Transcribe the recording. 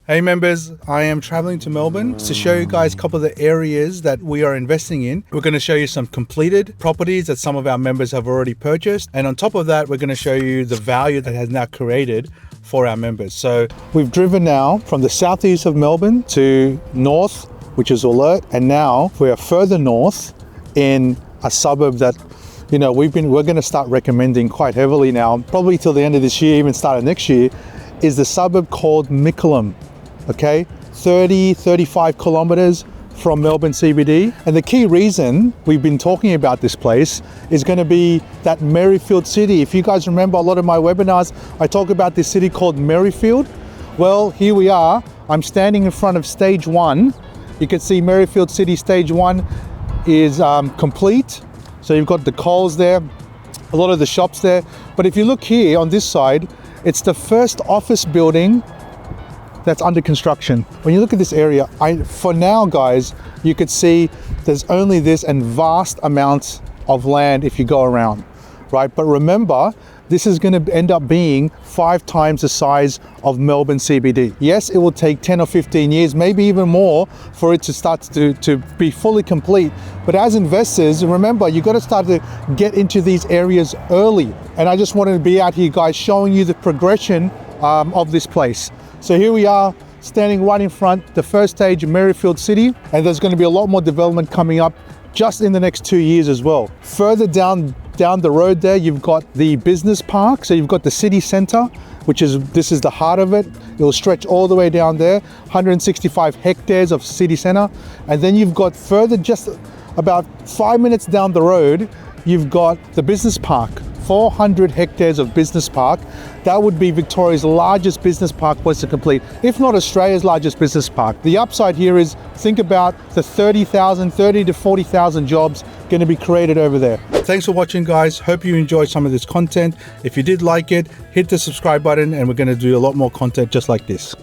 Hey members, I am traveling to Melbourne to show you guys a couple of the areas that we are investing in. We're going to show you some completed properties that some of our members have already purchased. And on top of that, we're going to show you the value that has now created for our members. So we've driven now from the southeast of Melbourne to north, which is Alert. And now we are further north in a suburb that we're going to start recommending quite heavily now, probably till the end of this year, even start of next year, is the suburb called Mickleham. Okay, 35 kilometers from Melbourne CBD. And the key reason we've been talking about this place is going to be that Merrifield city. If you guys remember a lot of my webinars, I talk about this city called Merrifield. Well, here we are. I'm standing in front of stage 1. You can see Merrifield City stage 1 is complete. So you've got the Coles there, a lot of the shops there. But if you look here on this side, it's the first office building that's under construction. When you look at this area, for now guys, you could see there's only this and vast amounts of land if you go around, right? But remember, this is going to end up being 5 times the size of Melbourne CBD. Yes, it will take 10 or 15 years, maybe even more, for it to start to be fully complete. But as investors, remember, you've got to start to get into these areas early. And I just wanted to be out here, guys, showing you the progression of this place. So here we are, standing right in front, the first stage of Merrifield City, and there's going to be a lot more development coming up just in the next 2 years as well. Further down the road there, you've got the business park. So you've got the city center, this is the heart of it. It will stretch all the way down there, 165 hectares of city center. And then you've got further, just about 5 minutes down the road, you've got the business park. 400 hectares of business park. That would be Victoria's largest business park once it's complete, if not Australia's largest business park. The upside here is, think about the 30 to 40,000 jobs going to be created over there. Thanks for watching, guys. Hope you enjoyed some of this content. If you did like it, hit the subscribe button and we're going to do a lot more content just like this.